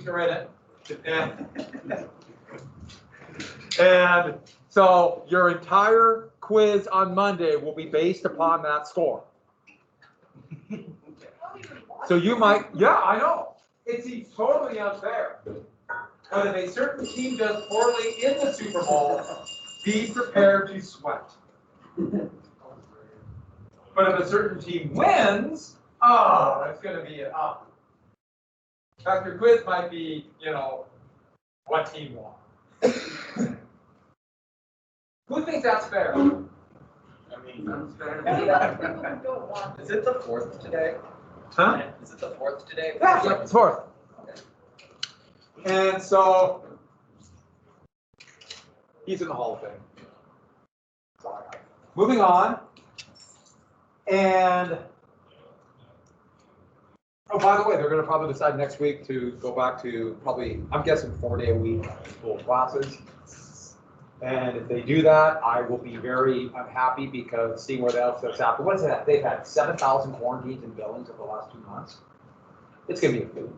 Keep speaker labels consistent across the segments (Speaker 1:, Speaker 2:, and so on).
Speaker 1: are in it. And so your entire quiz on Monday will be based upon that score. So you might, yeah, I know. It seems totally unfair. But if a certain team does poorly in the Super Bowl, be prepared to sweat. But if a certain team wins, oh, it's going to be an up. In fact, your quiz might be, you know, what team won. Who thinks that's fair?
Speaker 2: I mean, is it the 4th today?
Speaker 1: Huh?
Speaker 2: Is it the 4th today?
Speaker 1: Yeah, it's 4th.
Speaker 2: Okay.
Speaker 1: And so he's in the Hall of Fame. Moving on. And oh, by the way, they're going to probably decide next week to go back to probably, I'm guessing, 4-day-a-week full classes. And if they do that, I will be very unhappy because seeing what else that's happened. What's that? They've had 7,000 quarantines in Billings over the last 2 months. It's going to be a food.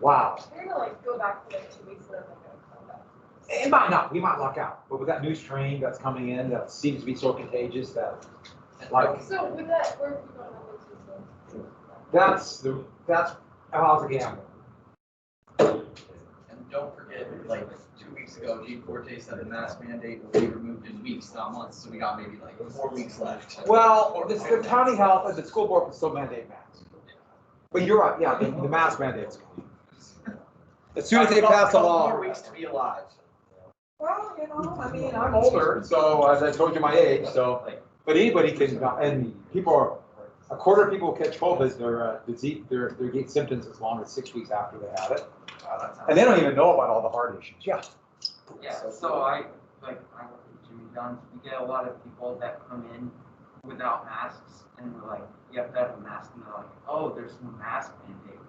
Speaker 1: Wow.
Speaker 3: They're going to like go back for like 2 weeks and then they're going to come back.
Speaker 1: It might not. We might luck out. But with that new strain that's coming in that seems to be so contagious that, like.
Speaker 3: So with that, where are you going to
Speaker 1: That's how's the gamble.
Speaker 2: And don't forget, like 2 weeks ago, Gene Forte said a mask mandate will be removed in weeks, not months. So we got maybe like 4 weeks left.
Speaker 1: Well, the county health and the school board can still mandate masks. But you're right. Yeah, the mask mandates. As soon as they pass a law.
Speaker 2: 4 weeks to be alive.
Speaker 1: Well, you know, I mean, I'm older, so as I told you my age, so. But anybody can, and people are. A quarter of people who catch COVID, they get symptoms as long as 6 weeks after they have it. And they don't even know about all the heart issues. Yeah.
Speaker 4: Yeah, so I work at Jimmy John's. We get a lot of people that come in without masks, and we're like, you have to have a mask, and they're like, oh, there's no mask mandate.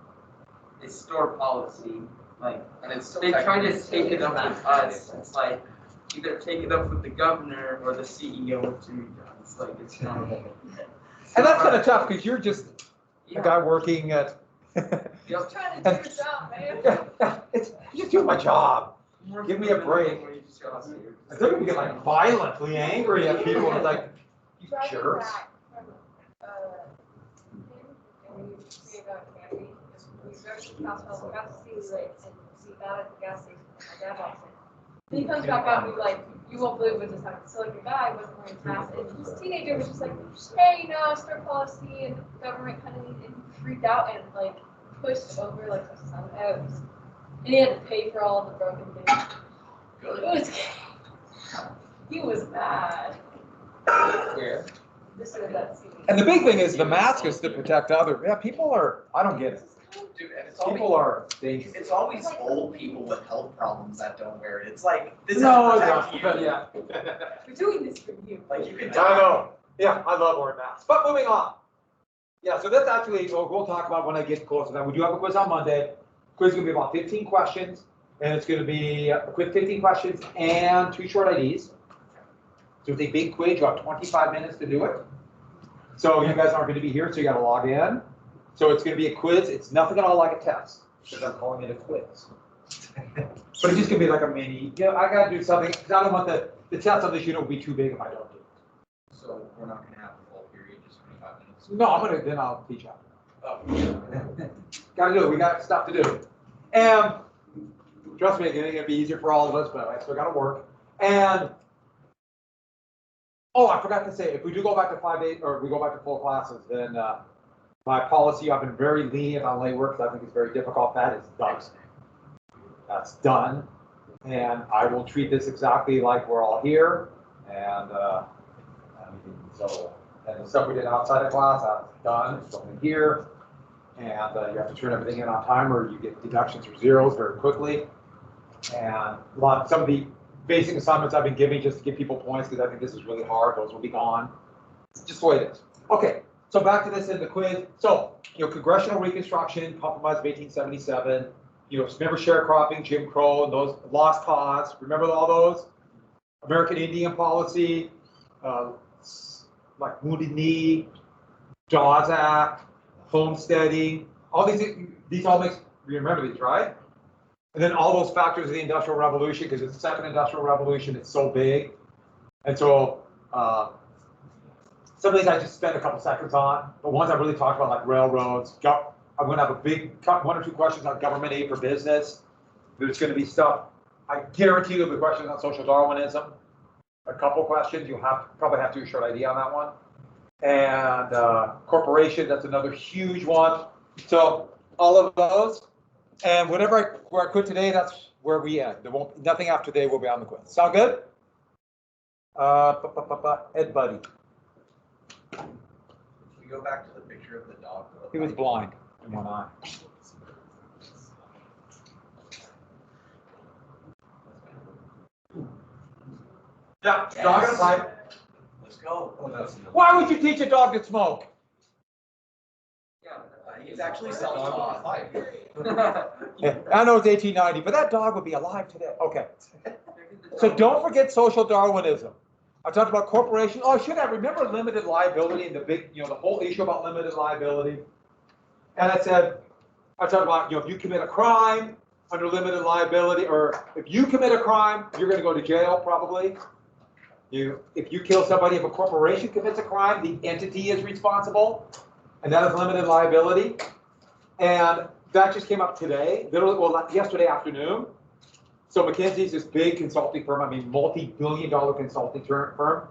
Speaker 4: It's store policy, like,
Speaker 2: And it's
Speaker 4: they try to take it up with us. It's like, either take it up with the governor or the CEO of Jimmy John's. Like, it's not.
Speaker 1: And that's kind of tough because you're just a guy working at.
Speaker 3: Just trying to do your job, man.
Speaker 1: It's just doing my job. Give me a break. I think we get like violently angry at people. It's like, you
Speaker 3: Driving
Speaker 1: jerks.
Speaker 3: back from, and we say about camping, we drove to Castle, we got to see the lakes and see that at the gas station. My dad walks in. Then he comes back out and he's like, you won't believe what just happened. So like the guy wasn't wearing a mask, and this teenager was just like, hey, store policy and government kind of needs, and he freaked out and like pushed over like some O's. And he had to pay for all the broken things.
Speaker 2: Good.
Speaker 3: It was, he was mad.
Speaker 2: Where?
Speaker 3: This is that scene.
Speaker 1: And the big thing is the mask is to protect others. Yeah, people are, I don't get it.
Speaker 2: Dude, and it's
Speaker 1: People
Speaker 2: always,
Speaker 1: are dangerous.
Speaker 2: it's always old people with health problems that don't wear it. It's like, this
Speaker 1: No,
Speaker 2: is
Speaker 1: no,
Speaker 2: protect you.
Speaker 1: yeah.
Speaker 3: We're doing this for you.
Speaker 2: Like you can
Speaker 1: I know. Yeah, I love wearing masks. But moving on. Yeah, so that's actually, we'll talk about when I get close to that. We do have a quiz on Monday. Quiz is going to be about 15 questions. And it's going to be a quick 15 questions and 2 short IDs. So it's a big quiz. You have 25 minutes to do it. So you guys aren't going to be here, so you got to log in. So it's going to be a quiz. It's nothing at all like a test because I'm calling it a quiz. But it's just going to be like a mini, I got to do something because I don't want the test on this unit will be too big if I don't do it.
Speaker 2: So we're not gonna have the full period, just 25 minutes.
Speaker 1: No, then I'll teach out.
Speaker 2: Oh.
Speaker 1: Got to do it. We got stuff to do. And trust me, it's going to be easier for all of us, but I still got to work. And oh, I forgot to say, if we do go back to 5 days or we go back to full classes, then my policy, I've been very lenient on lay work because I think it's very difficult. That is done. That's done. And I will treat this exactly like we're all here. And and the stuff we did outside of class, that's done. It's only here. And you have to turn everything in on time or you get deductions or zeros very quickly. And some of the basic assignments I've been giving just to give people points because I think this is really hard. Those will be gone. It's just the way it is. Okay. So back to this in the quiz. So, Congressional Reconstruction, Compromise of 1877, remember sharecropping, Jim Crow, and those lost cause. Remember all those? American Indian policy, like Wounded Knee, Dawes Act, homesteading, all these all makes, you remember these, right? And then all those factors of the Industrial Revolution, because it's the second Industrial Revolution, it's so big. And so some of these I just spent a couple seconds on, but ones I really talked about, like railroads. I'm going to have a big one or two questions on government aid for business. There's going to be stuff, I guarantee there'll be questions on social Darwinism. A couple questions, you'll probably have to do a short idea on that one. And corporation, that's another huge one. So all of those, and where I quit today, that's where we end. There won't nothing after today will be on the quiz. Sound good? Ed Buddy.
Speaker 2: We go back to the picture of the dog.
Speaker 1: He was blind in one eye. Yeah,
Speaker 2: Yes.
Speaker 1: dog and a pipe.
Speaker 2: Let's go. Oh, that's
Speaker 1: Why would you teach a dog to smoke?
Speaker 2: he's actually self-taught.
Speaker 1: Yeah, I know it's 1890, but that dog would be alive today. Okay. So don't forget social Darwinism. I talked about corporation. Oh, should I remember limited liability and the big, the whole issue about limited liability? And I talked about, if you commit a crime under limited liability, or if you commit a crime, you're going to go to jail probably. If you kill somebody, if a corporation commits a crime, the entity is responsible, and that is limited liability. And that just came up today, yesterday afternoon. So McKinsey's this big consulting firm, multi-billion-dollar consulting firm.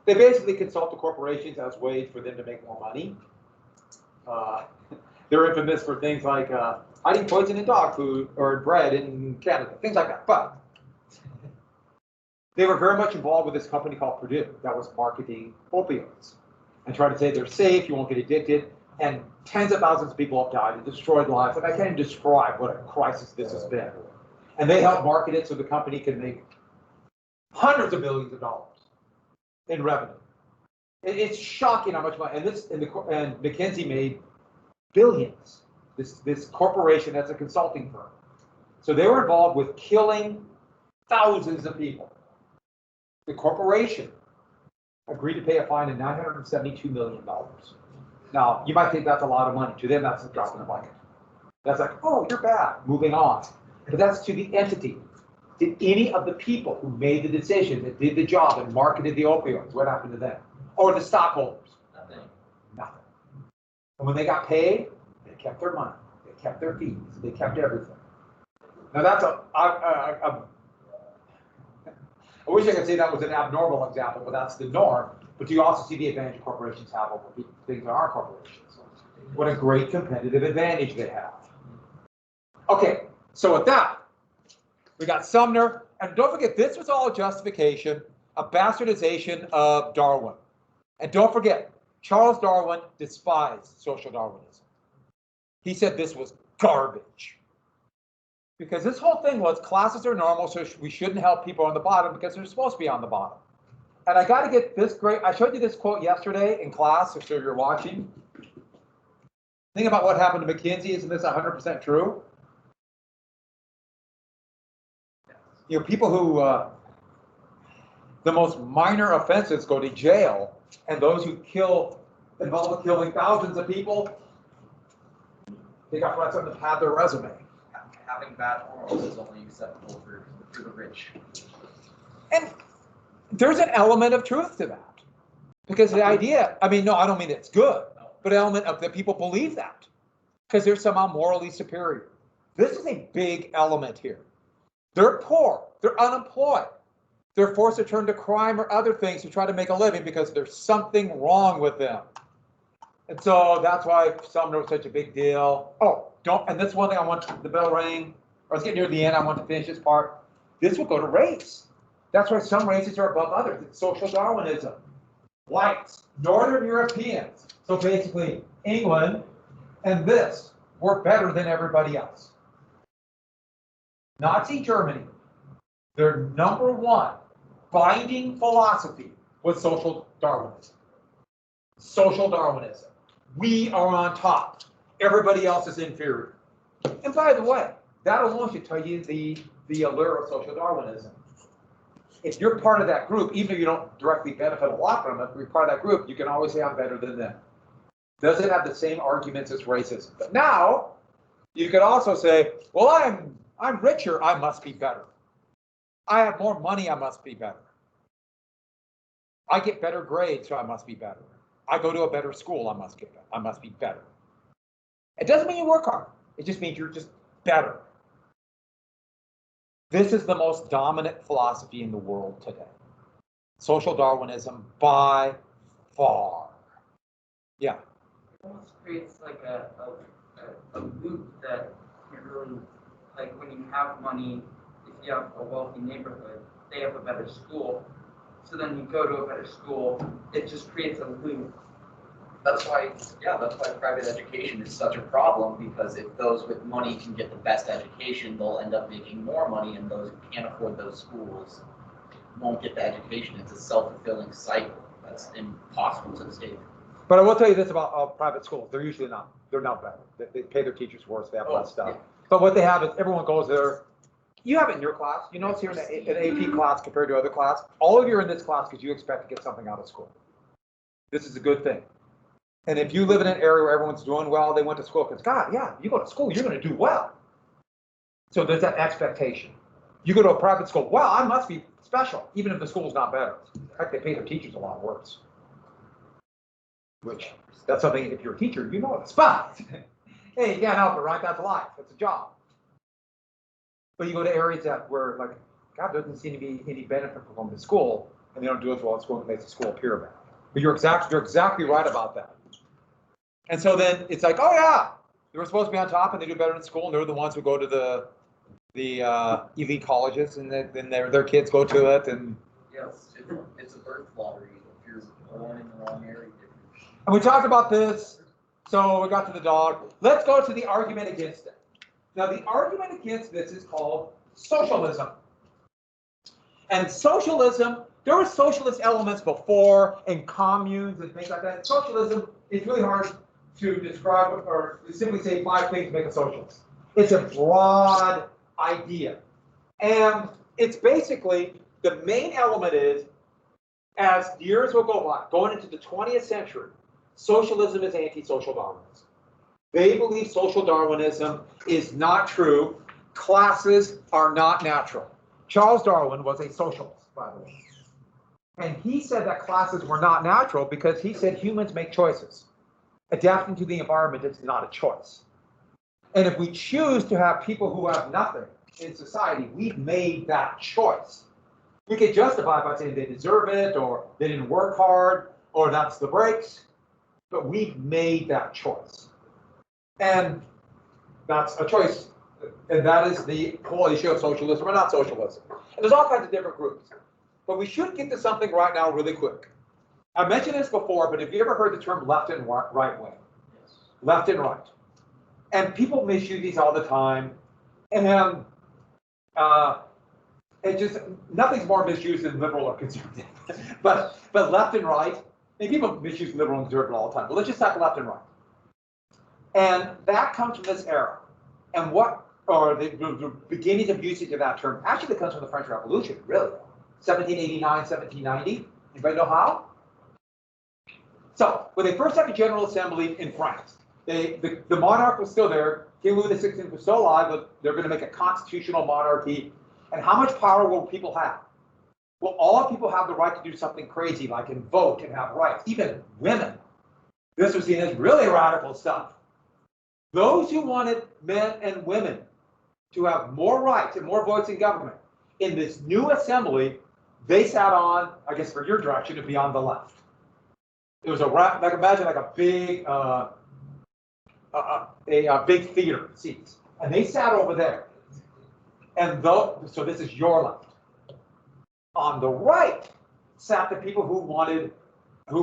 Speaker 1: They basically consult the corporations as ways for them to make more money. They're infamous for things like hiding poison in dog food or bread in Canada, things like that. But they were very much involved with this company called Purdue that was marketing opioids and trying to say they're safe, you won't get addicted. And tens of thousands of people have died and destroyed lives. And I can't even describe what a crisis this has been. And they help market it so the company can make hundreds of millions of dollars in revenue. It's shocking how much money. And McKinsey made billions. This corporation that's a consulting firm. So they were involved with killing thousands of people. The corporation agreed to pay a fine of $972 million. Now, you might think that's a lot of money. To them, that's a drop in the bucket. That's like, oh, you're bad, moving on. But that's to the entity. Did any of the people who made the decision, that did the job and marketed the opioids, what happened to them? Or the stockholders?
Speaker 2: Nothing.
Speaker 1: Nothing. And when they got paid, they kept their money. They kept their fees. They kept everything. Now that's I wish I could say that was an abnormal example, but that's the norm. But you also see the advantage corporations have over things that aren't corporations. What a great competitive advantage they have. Okay, so with that, we got Sumner. And don't forget, this was all a justification, a bastardization of Darwin. And don't forget, Charles Darwin despised social Darwinism. He said this was garbage. Because this whole thing was classes are normal, so we shouldn't help people on the bottom because they're supposed to be on the bottom. And I got to get this great. I showed you this quote yesterday in class, so you're watching. Think about what happened to McKinsey. Isn't this 100% true? People who, the most minor offenses go to jail, and those who involved in killing thousands of people, they got to find something to pad their resume.
Speaker 2: Having bad morals is only acceptable for the rich.
Speaker 1: And there's an element of truth to that. Because the idea, I don't mean it's good, but an element of that people believe that. Because they're somehow morally superior. This is a big element here. They're poor, they're unemployed. They're forced to turn to crime or other things to try to make a living because there's something wrong with them. And so that's why Sumner was such a big deal. And this one thing the bell rang, I was getting near the end, I want to finish this part. This will go to race. That's why some races are above others. It's social Darwinism. Whites, Northern Europeans. So basically, England and this were better than everybody else. Nazi Germany, their number one binding philosophy was social Darwinism. Social Darwinism. We are on top. Everybody else is inferior. And by the way, that alone should tell you the allure of social Darwinism. If you're part of that group, even if you don't directly benefit a lot from it, if you're part of that group, you can always say I'm better than them. Doesn't have the same arguments as racism. But now, you could also say, well, I'm I'm richer, I must be better. I have more money, I must be better. I get better grades, so I must be better. I go to a better school, I must be better. It doesn't mean you work hard. It just means you're just better. This is the most dominant philosophy in the world today. Social Darwinism by far. Yeah.
Speaker 4: It almost creates like a loop that you really, like when you have money, if you have a wealthy neighborhood, they have a better school. So then you go to a better school, it just creates a loop.
Speaker 2: That's why private education is such a problem, because if those with money can get the best education, they'll end up making more money, and those who can't afford those schools won't get the education. It's a self-fulfilling cycle that's impossible to escape.
Speaker 1: But I will tell you this about private schools. They're usually not. They're not better. They pay their teachers worse. They have less stuff.
Speaker 2: Yeah.
Speaker 1: But what they have is everyone goes there. You have it in your class. You know, it's here in an AP class compared to other class. All of you are in this class because you expect to get something out of school. This is a good thing. And if you live in an area where everyone's doing well, they went to school because, God, yeah, you go to school, you're going to do well. So there's that expectation. You go to a private school, well, I must be special, even if the school's not better. In fact, they pay their teachers a lot worse. Which, that's something, if you're a teacher, you know this. But, hey, you can't help it, right? That's life. That's a job. But you go to areas where, like, God, there doesn't seem to be any benefit from going to school, and they don't do as well at school, and it makes the school appear bad. But you're exactly right about that. And so then it's like, oh yeah, they were supposed to be on top and they do better in school, and they're the ones who go to the elite colleges, and then their kids go to it. And
Speaker 2: Yes, it's a birth lottery. If you're born in the wrong area.
Speaker 1: And we talked about this, so we got to the dog. Let's go to the argument against it. Now, the argument against this is called socialism. And socialism, there were socialist elements before, and communes and things like that. Socialism, it's really hard to describe or simply say 5 things make a socialist. It's a broad idea. And it's basically, the main element is, as years will go by, going into the 20th century, socialism is anti-social Darwinism. They believe social Darwinism is not true. Classes are not natural. Charles Darwin was a socialist, by the way. And he said that classes were not natural because he said humans make choices. Adapting to the environment is not a choice. And if we choose to have people who have nothing in society, we've made that choice. We could justify by saying they deserve it, or they didn't work hard, or that's the breaks, but we've made that choice. And that's a choice. And that is the whole issue of socialism or not socialism. And there's all kinds of different groups. But we should get to something right now really quick. I mentioned this before, but have you ever heard the term left and right wing?
Speaker 2: Yes.
Speaker 1: Left and right. And people misuse these all the time. And it just, nothing's more misused than liberal or conservative. but left and right, and people misuse liberal and conservative all the time. But let's just talk left and right. And that comes from this era. And the beginnings of usage of that term actually comes from the French Revolution, really. 1789, 1790. Anybody know how? So, when they first had a General Assembly in France, the monarch was still there. King Louis XVI was still alive, but they're going to make a constitutional monarchy. And how much power will people have? Well, all people have the right to do something crazy, like and vote and have rights, even women. This was seen as really radical stuff. Those who wanted men and women to have more rights and more votes in government, in this new assembly, they sat on, I guess for your direction, to be on the left. It was like imagine like a big theater seats, and they sat over there. And so this is your left. On the right sat the people who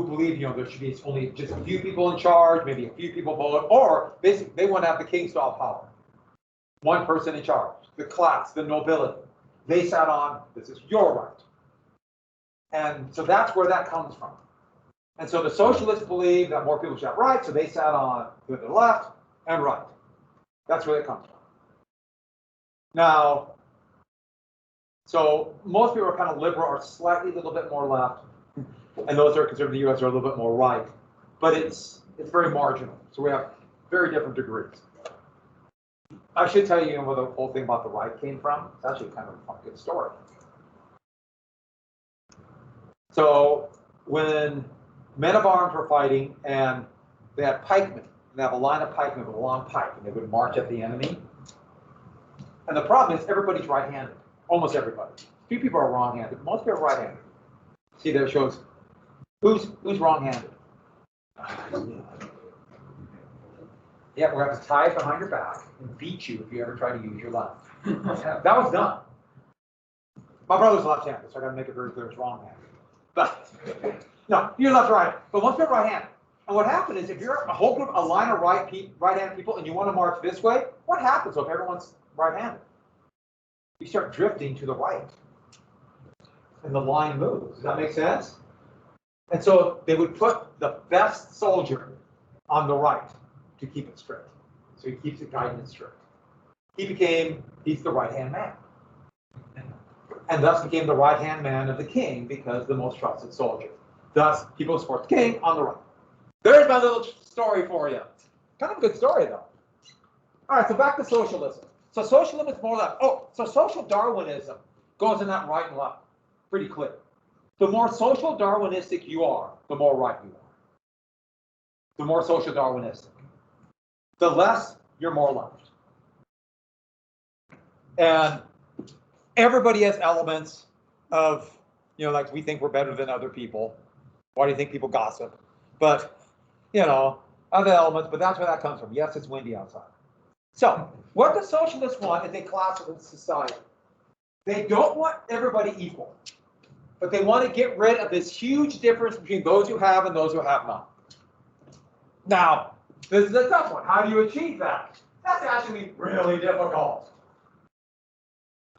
Speaker 1: believed, there should be only just a few people in charge, maybe a few people vote, or basically they want to have the king-style power. One person in charge, the class, the nobility. They sat on, this is your right. And so that's where that comes from. And so the socialists believe that more people should have rights, so they sat on the left and right. That's where it comes from. Now, so most people are kind of liberal or slightly a little bit more left, and those that are conservative in the US are a little bit more right. But it's very marginal. So we have very different degrees. I should tell you where the whole thing about the right came from. It's actually kind of a fun, good story. So when men of arms were fighting and they had pikemen, and they have a line of pikemen with a long pike, and they would march at the enemy. And the problem is everybody's right-handed, almost everybody. Few people are wrong-handed, most people are right-handed. See, there it shows who's wrong-handed. Yeah, we're going to tie it behind your back and beat you if you ever try to use your left. That was done. My brother's left-handed, so I got to make it very clear it's wrong-handed. But no, you're left-right. But once you're right-handed, and what happened is if you're a whole group, a line of right-handed people, and you want to march this way, what happens if everyone's right-handed? You start drifting to the right, and the line moves. Does that make sense? And so they would put the best soldier on the right to keep it straight. So he keeps it guiding it straight. He's the right-hand man. And thus became the right-hand man of the king because the most trusted soldier. Thus, people support the king on the right. There's my little story for you. Kind of a good story, though. All right, so back to socialism. So socialism is more left. Oh, so social Darwinism goes in that right and left. Pretty clear. The more social Darwinistic you are, the more right you are. The more social Darwinistic. The less, you're more left. And everybody has elements of, like we think we're better than other people. Why do you think people gossip? But, other elements, but that's where that comes from. Yes, it's windy outside. So, what the socialists want is a class of society. They don't want everybody equal, but they want to get rid of this huge difference between those who have and those who have not. Now, this is a tough one. How do you achieve that? That's actually really difficult.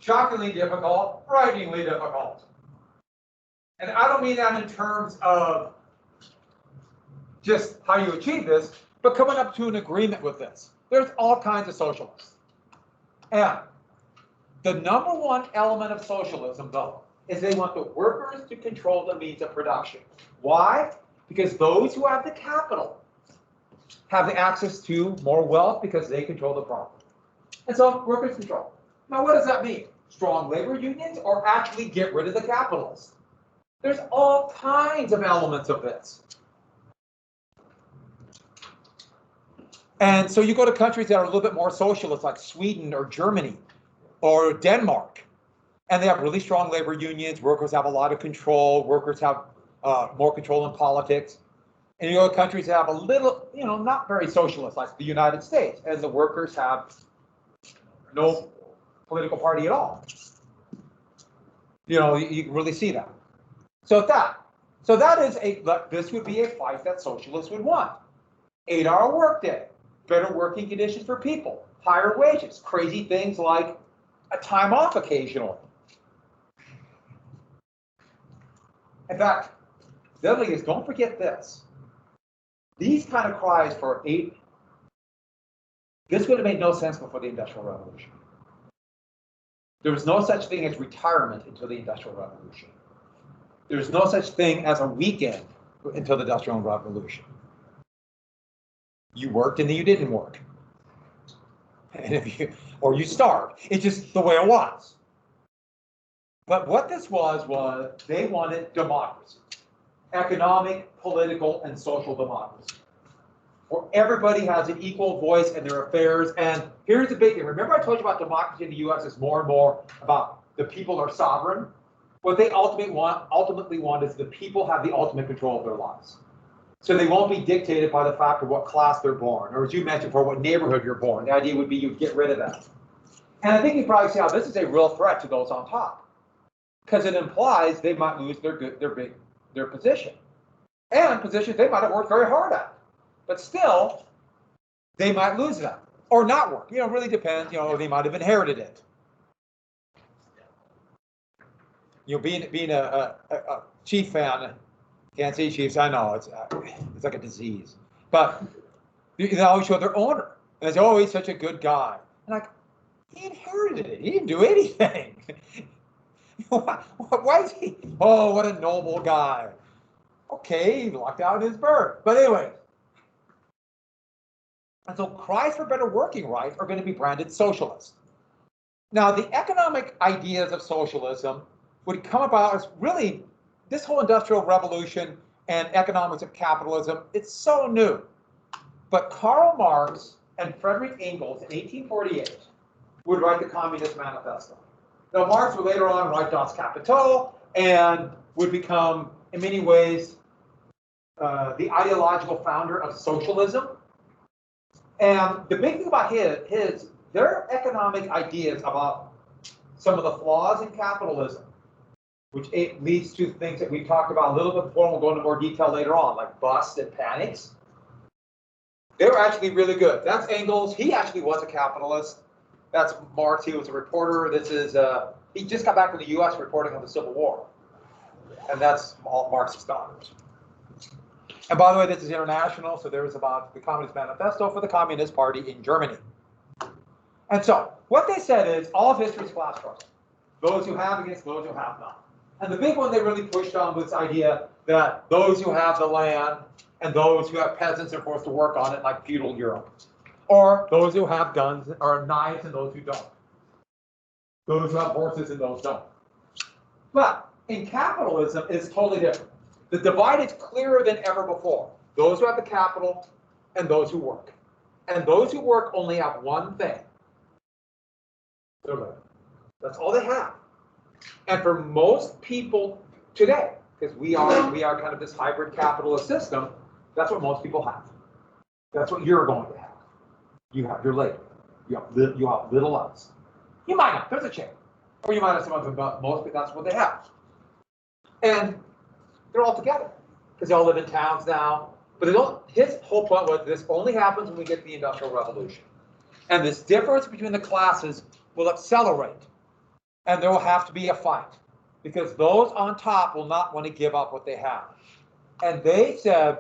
Speaker 1: Shockingly difficult, frighteningly difficult. And I don't mean that in terms of just how you achieve this, but coming up to an agreement with this. There's all kinds of socialists. And the number one element of socialism, though, is they want the workers to control the means of production. Why? Because those who have the capital have the access to more wealth because they control the property. And so workers control. Now, what does that mean? Strong labor unions or actually get rid of the capitalists? There's all kinds of elements of this. And so you go to countries that are a little bit more socialist, like Sweden or Germany or Denmark, and they have really strong labor unions. Workers have a lot of control. Workers have more control in politics. And you go to countries that have a little, not very socialist, like the United States, and the workers have no political party at all. You can really see that. So this would be a fight that socialists would want. 8-hour workday, better working conditions for people, higher wages, crazy things like a time off occasionally. In fact, the other thing is, don't forget this. These kind of cries for this would have made no sense before the Industrial Revolution. There was no such thing as retirement until the Industrial Revolution. There was no such thing as a weekend until the Industrial Revolution. You worked and then you didn't work. And or you starved. It's just the way it was. But what this was they wanted democracy. Economic, political, and social democracy. Where everybody has an equal voice in their affairs. And here's the big thing. Remember I told you about democracy in the US is more and more about the people are sovereign? What they ultimately want is the people have the ultimate control of their lives. So they won't be dictated by the fact of what class they're born, or as you mentioned, for what neighborhood you're born. The idea would be you'd get rid of that. And I think you probably see how this is a real threat to those on top, because it implies they might lose their position, and positions they might have worked very hard at, but still they might lose them or not work. It really depends. They might have inherited it. Being a Chief fan. Can't say Chiefs, I know, it's like a disease. But they always show their owner. And they say, oh, he's such a good guy. And he inherited it. He didn't do anything. Why is he? Oh, what a noble guy. Okay, he lucked out in his birth. But anyway. And so cries for better working rights are going to be branded socialist. Now, the economic ideas of socialism would come about as really this whole industrial revolution and economics of capitalism, it's so new. But Karl Marx and Friedrich Engels in 1848 would write the Communist Manifesto. Now, Marx would later on write Das Kapital and would become, in many ways, the ideological founder of socialism. And the big thing about their economic ideas about some of the flaws in capitalism, which it leads to things that we talked about a little bit before, and we'll go into more detail later on, like busts and panics. They were actually really good. That's Engels. He actually was a capitalist. That's Marx. He was a reporter. This is, he just got back from the U.S. reporting on the Civil War. And that's all Marx's daughters. And by the way, this is international, so there is about the Communist Manifesto for the Communist Party in Germany. And so, what they said is, all of history is class struggle. Those who have against those who have not. And the big one they really pushed on was this idea that those who have the land and those who have peasants are forced to work on it like feudal Europe. Or those who have guns or knives and those who don't. Those who have horses and those don't. But in capitalism, it's totally different. The divide is clearer than ever before. Those who have the capital and those who work. And those who work only have one thing. That's all they have. And for most people today, because we are kind of this hybrid capitalist system, that's what most people have. That's what you're going to have. You have your labor. You have little else. You might not. There's a chance. Or you might have some other, but most, that's what they have. And they're all together because they all live in towns now. But they don't. His whole point was this only happens when we get the Industrial Revolution. And this difference between the classes will accelerate. And there will have to be a fight because those on top will not want to give up what they have. And they said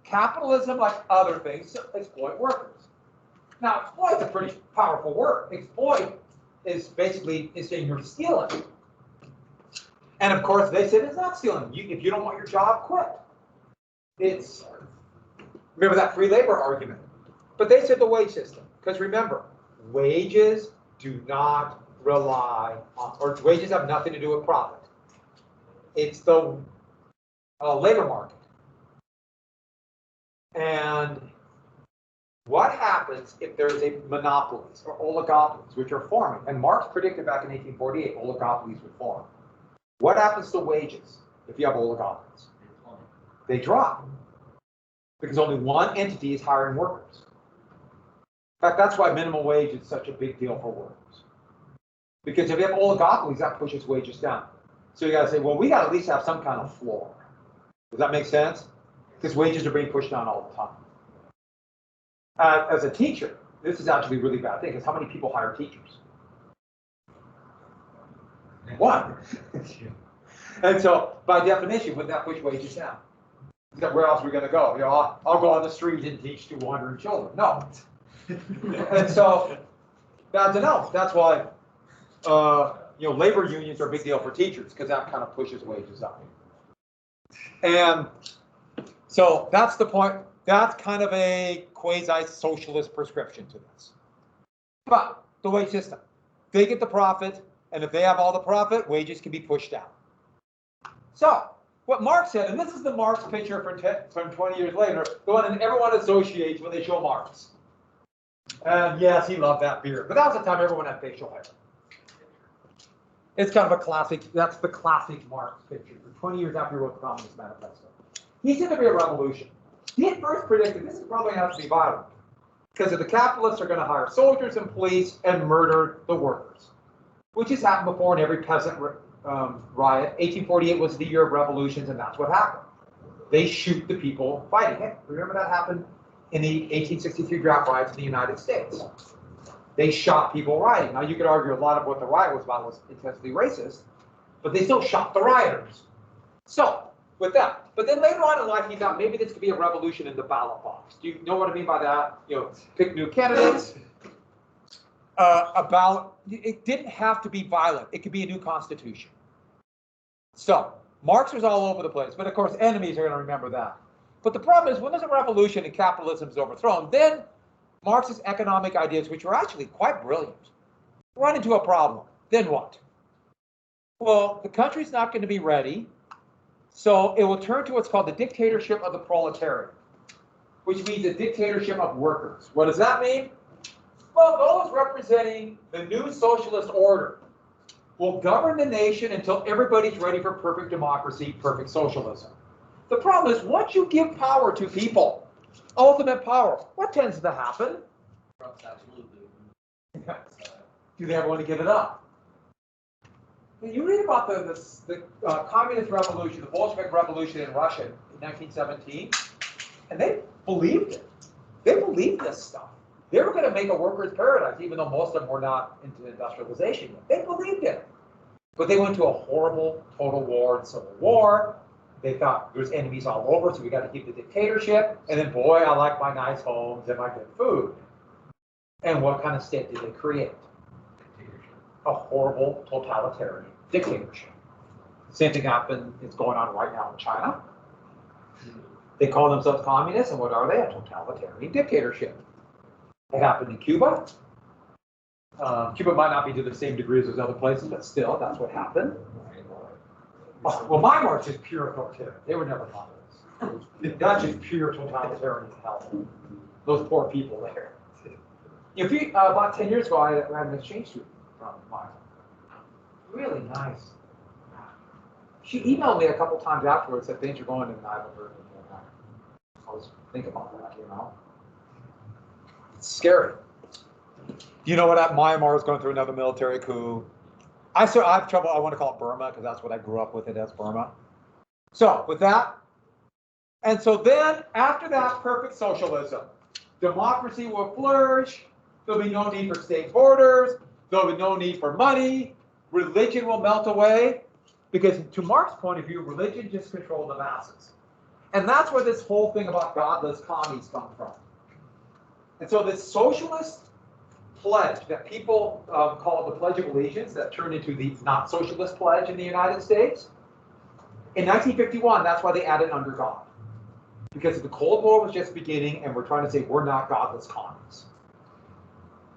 Speaker 1: capitalism, like other things, exploit workers. Now, exploit is a pretty powerful word. Exploit is basically saying you're stealing. And of course, they said it's not stealing. If you don't want your job, quit. It's, remember that free labor argument. But they said the wage system. Because remember, wages do not rely on, or wages have nothing to do with profit. It's the labor market. And what happens if there's a monopolies or oligopolies, which are forming? And Marx predicted back in 1848 oligopolies would form. What happens to wages if you have oligopolies? They drop. Because only one entity is hiring workers. In fact, that's why minimum wage is such a big deal for workers. Because if you have oligopolies, that pushes wages down. So you got to say, well, we got to at least have some kind of floor. Does that make sense? Because wages are being pushed down all the time. As a teacher, this is actually a really bad thing, because how many people hire teachers? One. And so, by definition, wouldn't that push wages down? Where else are we going to go? You know, I'll go on the street and teach 200 children. No. And so, that's enough. That's why, labor unions are a big deal for teachers, because that kind of pushes wages up. And so that's the point. That's kind of a quasi-socialist prescription to this. But the wage system, they get the profit, and if they have all the profit, wages can be pushed down. So what Marx said, and this is the Marx picture from 20 years later, the one that everyone associates when they show Marx. And yes, he loved that beard, but that was the time everyone had facial hair. It's kind of a classic, that's the classic Marx picture, 20 years after he wrote the Communist Manifesto. He said there'd be a revolution. He had first predicted this is probably going to have to be violent, because if the capitalists are going to hire soldiers and police and murder the workers, which has happened before in every peasant riot. 1848 was the year of revolutions, and that's what happened. They shoot the people fighting. Hey, remember that happened in the 1863 draft riots in the United States. They shot people rioting. Now, you could argue a lot of what the riot was about was intensely racist, but they still shot the rioters. So, with that. But then later on in life, he thought maybe this could be a revolution in the ballot box. Do you know what I mean by that? Pick new candidates. It didn't have to be violent. It could be a new constitution. So, Marx was all over the place. But of course, enemies are going to remember that. But the problem is, when there's a revolution and capitalism is overthrown, then Marx's economic ideas, which were actually quite brilliant, run into a problem. Then what? Well, the country's not going to be ready, so it will turn to what's called the dictatorship of the proletariat, which means the dictatorship of workers. What does that mean? Well, those representing the new socialist order will govern the nation until everybody's ready for perfect democracy, perfect socialism. The problem is, once you give power to people, ultimate power, what tends to happen? Do they ever want to give it up? You read about the communist revolution, the Bolshevik revolution in Russia in 1917, and they believed it. They believed this stuff. They were going to make a workers' paradise, even though most of them were not into industrialization yet. They believed it. But they went to a horrible total war and civil war. They thought there's enemies all over, so we got to keep the dictatorship. And then, boy, I like my nice homes and my good food. And what kind of state did they create? A horrible totalitarian dictatorship. Same thing happened, it's going on right now in China. They call themselves communists, and what are they? A totalitarian dictatorship. It happened in Cuba. Cuba might not be to the same degree as those other places, but still, that's what happened. Well, Myanmar is just pure authoritarian. They were never communists. That's just pure totalitarian hell. Those poor people there. If you, about 10 years ago, I had an exchange student from Myanmar. Really nice. She emailed me a couple times afterwards that things are going in Liability. I was thinking about that, you know. It's scary. You know what? Myanmar is going through another military coup. I have trouble. I want to call it Burma because that's what I grew up with it as Burma. So with that, and so then after that, perfect socialism, democracy will flourish. There'll be no need for state borders. There'll be no need for money. Religion will melt away because, to Marx's point of view, religion just controls the masses, and that's where this whole thing about godless commies comes from. And so this socialist pledge that people call the Pledge of Allegiance, that turned into the not socialist pledge in the United States. In 1951, that's why they added under God. Because the Cold War was just beginning and we're trying to say we're not godless commies.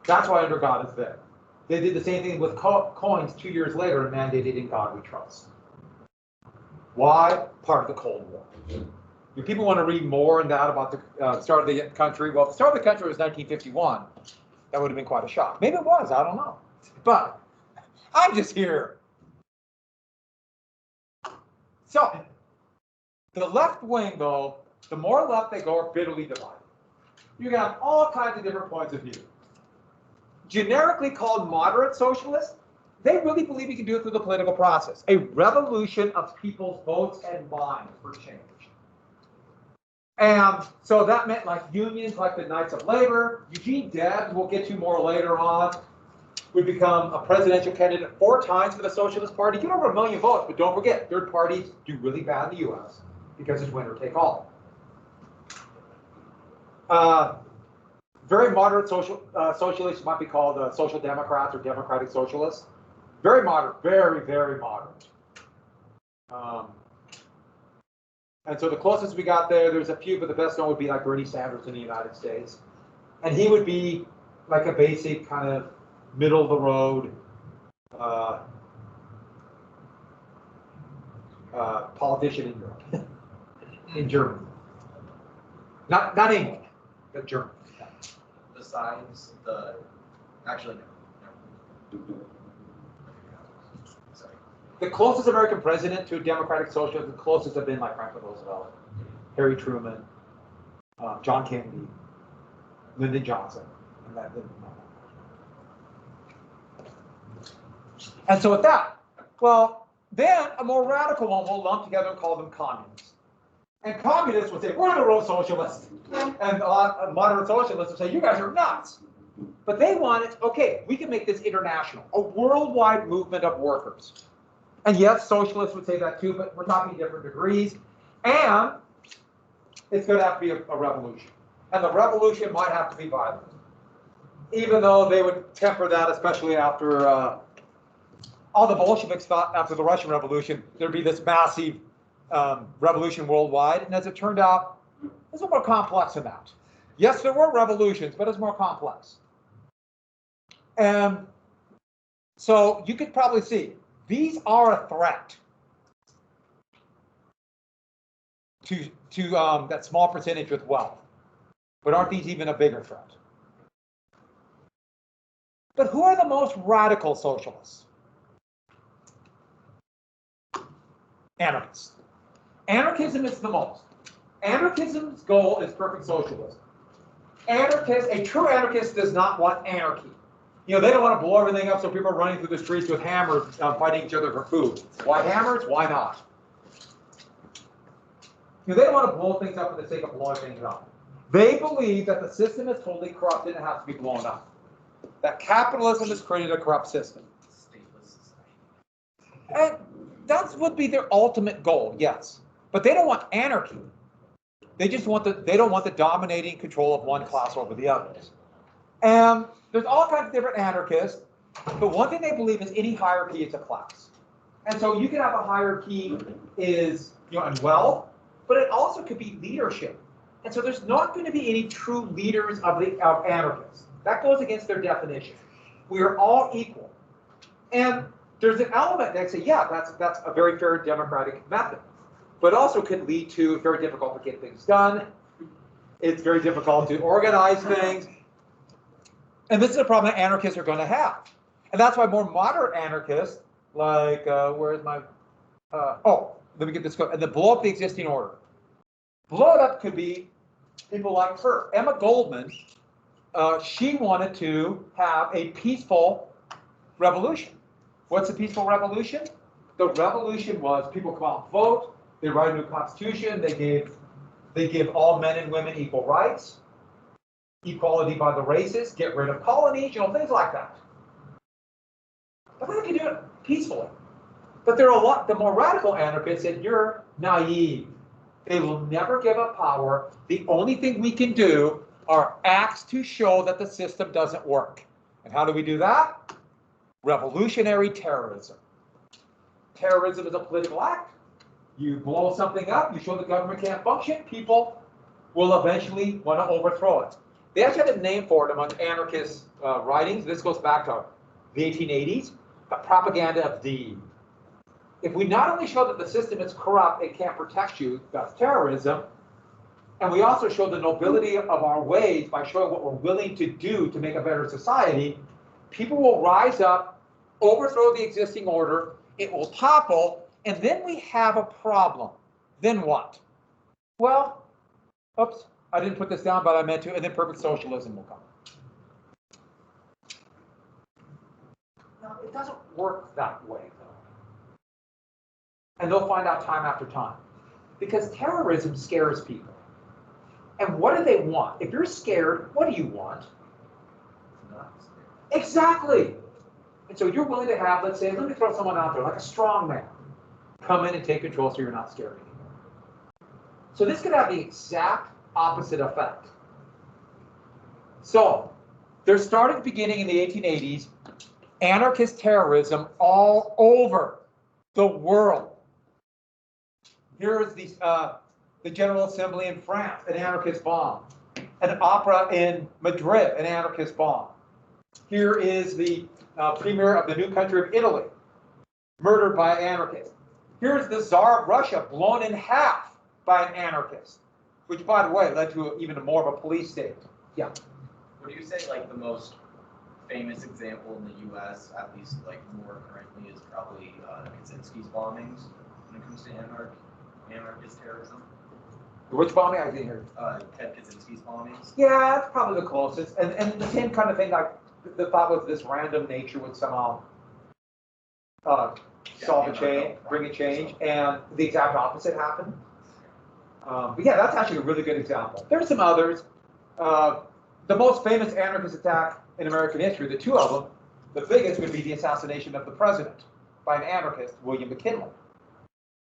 Speaker 1: That's why under God is there. They did the same thing with coins 2 years later and mandated in God we trust. Why? Part of the Cold War. If people want to read more on that about the start of the country, well, the start of the country was 1951. That would have been quite a shock. Maybe it was, I don't know. But I'm just here. So, the left wing, though, the more left they go, are bitterly divided. You can have all kinds of different points of view. Generically called moderate socialists, they really believe you can do it through the political process. A revolution of people's votes and minds for change. And so that meant like unions like the Knights of Labor. Eugene Debs, we'll get to more later on, would become a presidential candidate 4 times for the Socialist Party. Get over 1 million votes, but don't forget, third parties do really bad in the U.S. because it's winner take all. Very moderate socialists might be called social democrats or democratic socialists. Very moderate, very, very moderate. And so the closest we got there's a few, but the best known would be like Bernie Sanders in the United States. And he would be like a basic kind of middle of the road politician in Europe, in Germany. Not England, but Germany.
Speaker 2: Besides actually, no. Sorry.
Speaker 1: The closest American president to a democratic socialist, the closest have been like Franklin Roosevelt, Harry Truman, John Kennedy, Lyndon Johnson, and that didn't matter. And so with that, well, then a more radical one will lump together and call them communists. And communists would say, we're the real socialists. And moderate socialists would say, you guys are nuts. But they wanted, okay, we can make this international, a worldwide movement of workers. And yes, socialists would say that too, but we're talking different degrees. And it's going to have to be a revolution. And the revolution might have to be violent. Even though they would temper that, especially after all the Bolsheviks thought after the Russian Revolution, there'd be this massive revolution worldwide. And as it turned out, it's a little more complex than that. Yes, there were revolutions, but it's more complex. And so you could probably see these are a threat to that small percentage with wealth. But aren't these even a bigger threat? But who are the most radical socialists? Anarchists. Anarchism is the most. Anarchism's goal is perfect socialism. A true anarchist does not want anarchy. You know, they don't want to blow everything up so people are running through the streets with hammers fighting each other for food. Why hammers? Why not? You know, they don't want to blow things up for the sake of blowing things up. They believe that the system is totally corrupt and it has to be blown up. That capitalism has created a corrupt system. And that would be their ultimate goal, yes. But they don't want anarchy. They just want they don't want the dominating control of one class over the others. And there's all kinds of different anarchists, but one thing they believe is any hierarchy is a class. And so you can have a hierarchy is, you know, in wealth, but it also could be leadership. And so there's not going to be any true leaders of anarchists. That goes against their definition. We are all equal. And there's an element that say, yeah, that's a very fair democratic method, but also could lead to very difficult to get things done. It's very difficult to organize things. And this is a problem that anarchists are going to have. And that's why more moderate anarchists, like, where's my, let me get this, and the blow up the existing order. Blow it up could be people like her. Emma Goldman, she wanted to have a peaceful revolution. What's a peaceful revolution? The revolution was people come out and vote, they write a new constitution, they give all men and women equal rights, equality by the races, get rid of colonies, you know, things like that. But they can do it peacefully. But there are the more radical anarchists said, you're naive. They will never give up power. The only thing we can do are acts to show that the system doesn't work. And how do we do that? Revolutionary terrorism. Terrorism is a political act. You blow something up, you show the government can't function, people will eventually want to overthrow it. They actually had a name for it among anarchist writings. This goes back to the 1880s, the propaganda of deed. If we not only show that the system is corrupt and can't protect you, that's terrorism, and we also show the nobility of our ways by showing what we're willing to do to make a better society, people will rise up, overthrow the existing order, it will topple, and then we have a problem. Then what? Well, oops, I didn't put this down, but I meant to, and then perfect socialism will come. Now, it doesn't work that way, though. And they'll find out time after time. Because terrorism scares people. And what do they want? If you're scared, what do you want?
Speaker 2: Not scared.
Speaker 1: Exactly. And so you're willing to have, let's say, let me throw someone out there, like a strong man, come in and take control so you're not scared anymore. So this could have the exact opposite effect. So there started beginning in the 1880s, anarchist terrorism all over the world. Here's the General Assembly in France, an anarchist bomb. An opera in Madrid, an anarchist bomb. Here is the premier of the new country of Italy, murdered by an anarchist. Here's the Tsar of Russia, blown in half by an anarchist, which, by the way, led to even more of a police state. Yeah.
Speaker 2: Would you say like the most famous example in the U.S., at least like more currently, is probably Kaczynski's bombings when it comes to anarchist terrorism?
Speaker 1: Which bombing? I didn't hear.
Speaker 2: Ted Kaczynski's bombings.
Speaker 1: Yeah, that's probably the closest. And the same kind of thing, like the thought was this random nature would somehow solve a change, bring a change, and the exact opposite happened. But yeah, that's actually a really good example. There's some others. The most famous anarchist attack in American history, the two of them, the biggest would be the assassination of the president by an anarchist, William McKinley.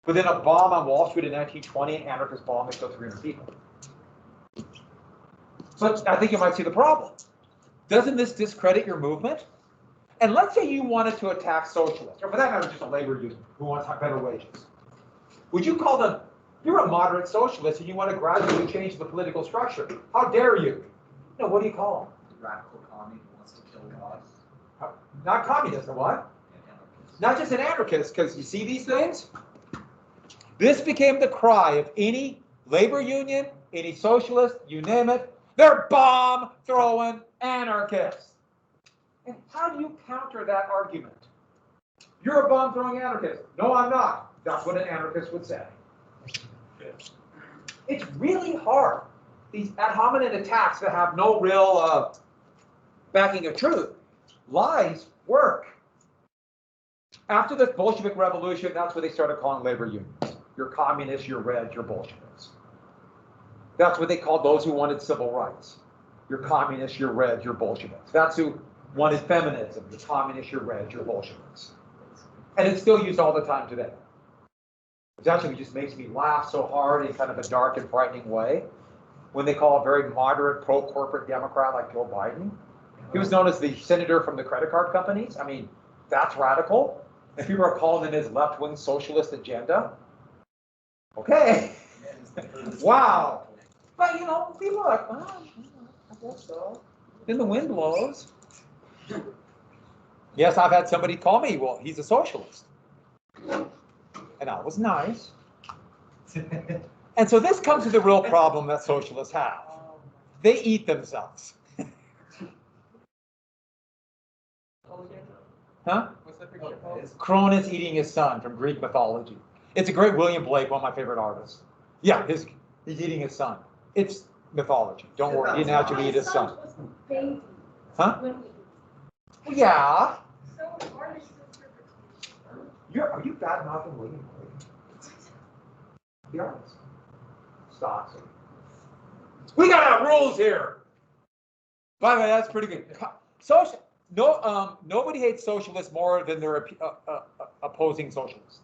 Speaker 1: But then a bomb on Wall Street in 1920, an anarchist bomb that killed 300 people. So I think you might see the problem. Doesn't this discredit your movement? And let's say you wanted to attack socialists, or for that matter, just a labor union who wants better wages. Would you call them You're a moderate socialist and you want to gradually change the political structure. How dare you? No, what do you call
Speaker 2: The radical commie who wants to kill God.
Speaker 1: them? Not communist, what?
Speaker 2: And anarchist.
Speaker 1: Not just an anarchist, because you see these things? This became the cry of any labor union, any socialist, you name it. They're bomb-throwing anarchists. And how do you counter that argument? You're a bomb-throwing anarchist. No, I'm not. That's what an anarchist would say. It's really hard. These ad hominem attacks that have no real backing of truth. Lies work. After the Bolshevik Revolution, that's what they started calling labor unions. You're communists, you're red, you're Bolsheviks. That's what they called those who wanted civil rights. You're communists, you're red, you're Bolsheviks. That's who wanted feminism. You're communists, you're red, you're Bolsheviks. And it's still used all the time today. It actually just makes me laugh so hard in kind of a dark and frightening way when they call a very moderate pro-corporate Democrat like Joe Biden. He was known as the senator from the credit card companies. I mean, that's radical. And people are calling him his left-wing socialist agenda. Okay. Wow. But, you know, people are like, oh, I guess so. Then the wind blows. Yes, I've had somebody call me, well, he's a socialist. And I was nice. And so this comes to the real problem that socialists have. They eat themselves. Huh?
Speaker 4: What's that picture called?
Speaker 1: Cronus eating his son from Greek mythology. It's a great William Blake, one of my favorite artists. Yeah, he's eating his son. It's mythology. Don't worry, he didn't actually eat his son. Huh? Yeah.
Speaker 3: So artist interpretation.
Speaker 1: Are you bad mouthing William Blake? The artist. Stop. We gotta have rules here. By the way, that's pretty good. Nobody hates socialists more than their opposing socialists.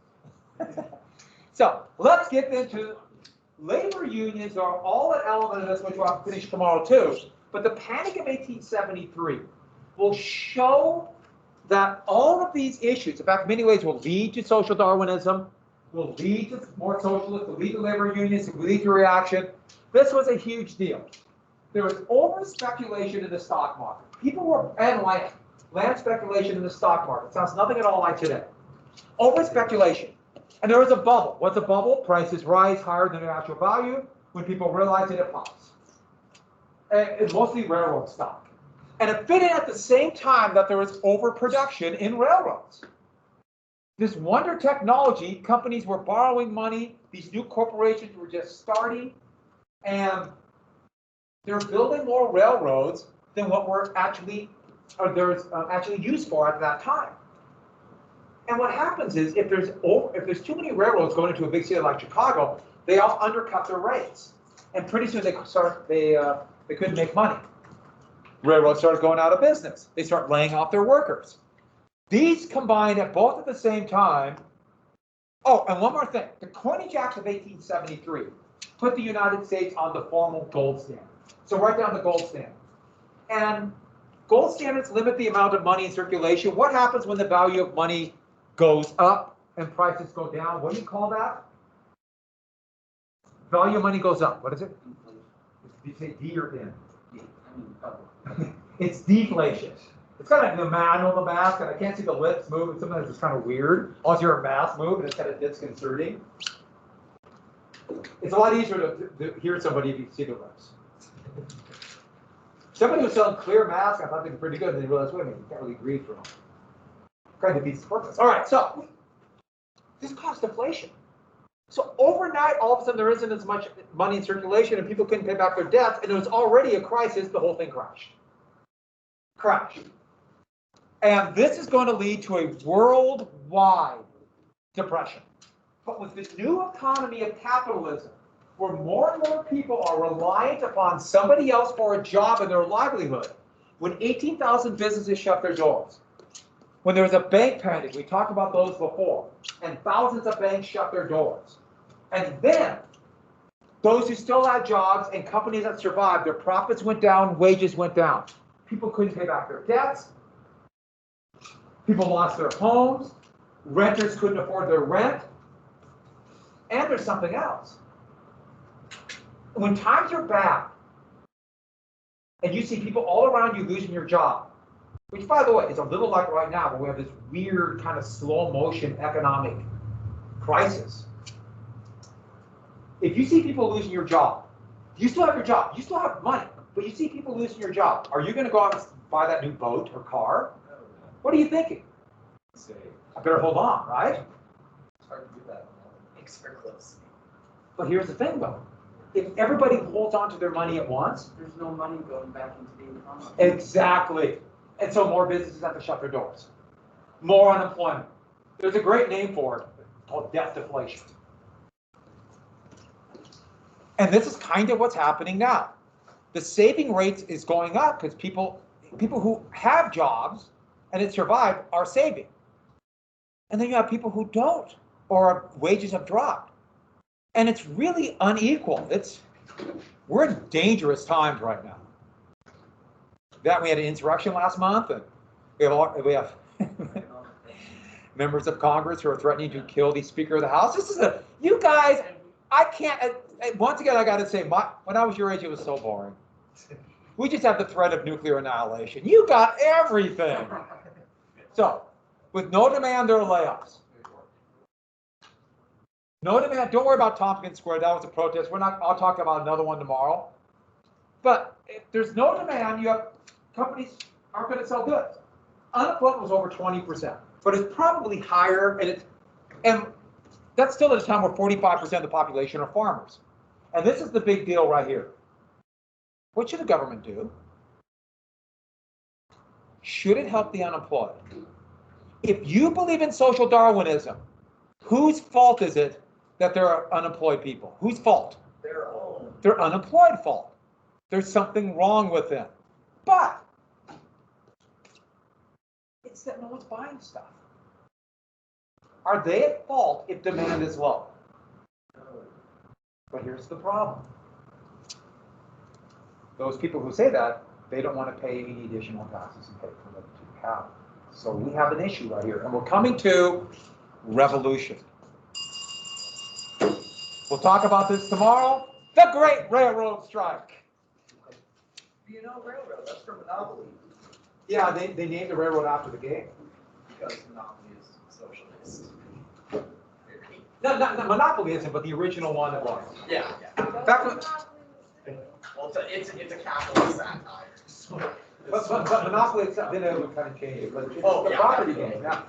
Speaker 1: So let's get into labor unions are all an element of this, which I'll finish tomorrow too. But the Panic of 1873 will show that all of these issues, in fact, in many ways, will lead to social Darwinism, will lead to more socialists, will lead to labor unions, will lead to reaction. This was a huge deal. There was over speculation in the stock market. People were, and land speculation in the stock market. Sounds nothing at all like today. Over speculation. And there was a bubble. What's a bubble? Prices rise higher than their actual value. When people realize it pops. And it's mostly railroad stock. And it fit in at the same time that there was overproduction in railroads. This wonder technology, companies were borrowing money. These new corporations were just starting. And they're building more railroads than what were actually, or there's actually used for at that time. And what happens is, if there's too many railroads going into a big city like Chicago, they all undercut their rates, and pretty soon they couldn't make money. Railroads started going out of business. They start laying off their workers. These combined at both at the same time. Oh, and one more thing: the Coinage Act of 1873 put the United States on the formal gold standard. So write down the gold standard. And gold standards limit the amount of money in circulation. What happens when the value of money goes up and prices go down? What do you call that? Value of money goes up. What is it? Do you say D or N? It's deflation. It's kind of I know the mask, and I can't see the lips move, and sometimes it's kind of weird. Unless you're a mask move, and it's kind of disconcerting. It's a lot easier to hear somebody if you see the lips. Somebody was selling clear masks. I thought they were pretty good, and they realized, wait a minute, you can't really breathe through them. Kind of defeats the purpose. All right, so this caused deflation. So overnight, all of a sudden, there isn't as much money in circulation, and people couldn't pay back their debts, and it was already a crisis. The whole thing crashed. And this is going to lead to a worldwide depression. But with this new economy of capitalism, where more and more people are reliant upon somebody else for a job and their livelihood, when 18,000 businesses shut their doors, when there was a bank panic, we talked about those before, and thousands of banks shut their doors. And then, those who still had jobs and companies that survived, their profits went down, wages went down. People couldn't pay back their debts. People lost their homes. Renters couldn't afford their rent. And there's something else. when times are bad, and you see people all around you losing your job, which, by the way, is a little like right now, where we have this weird kind of slow motion economic crisis. If you see people losing your job, you still have your job, you still have money, but you see people losing your job, are you going to go out and buy that new boat or car? What are you thinking? I better hold on, right?
Speaker 2: It's hard to do that. Thanks for close.
Speaker 1: But here's the thing, though. If everybody holds on to their money at once,
Speaker 4: There's no money going back into the economy.
Speaker 1: exactly. And so more businesses have to shut their doors. More unemployment. There's a great name for it called debt deflation. And this is kind of what's happening now. The saving rate is going up because people who have jobs and it survived are saving. And then you have people who don't, or wages have dropped. And it's really unequal. We're in dangerous times right now. We had an insurrection last month, and we have members of Congress who are threatening to kill the Speaker of the House. You guys, I can't, once again, I got to say, when I was your age, it was so boring. We just have the threat of nuclear annihilation. You got everything. So, with no demand, there are layoffs. No demand. Don't worry about Tompkins Square. That was a protest. I'll talk about another one tomorrow. But if there's no demand, you have companies aren't going to sell goods. Unemployment was over 20%, but it's probably higher, and that's still at a time where 45% of the population are farmers. And this is the big deal right here. What should the government do? Should it help the unemployed? If you believe in social Darwinism, whose fault is it that there are unemployed people? Whose fault?
Speaker 2: Their own.
Speaker 1: Their unemployed fault. There's something wrong with them. But it's that no one's buying stuff. Are they at fault if demand is low? But here's the problem. Those people who say that, they don't want to pay any additional taxes and pay for them to have. So we have an issue right here. And we're coming to revolution. We'll talk about this tomorrow. The Great Railroad Strike.
Speaker 2: You know, railroad, that's for Monopoly.
Speaker 1: Yeah, they named the railroad after the game.
Speaker 2: Because Monopoly is socialist.
Speaker 1: No, not Monopoly isn't, but the original one it was.
Speaker 2: Yeah.
Speaker 1: Back when,
Speaker 2: Well, it's a capitalist satire.
Speaker 1: but Monopoly itself, then it would kind of change it. But it's
Speaker 2: Oh,
Speaker 1: the
Speaker 2: yeah.
Speaker 1: property game. Yeah.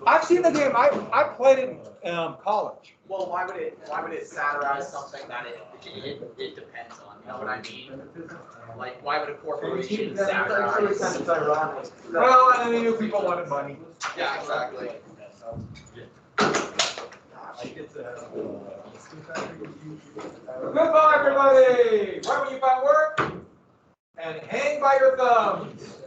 Speaker 1: I've seen the game. I played it in college.
Speaker 2: Well, why would it satirize something that it depends on? You know what I mean? Like, why would a corporation satirize?
Speaker 1: It's ironic. Well, and then you people wanted money.
Speaker 2: Yeah, exactly.
Speaker 1: Goodbye, everybody. Right when you find work, and hang by your thumbs.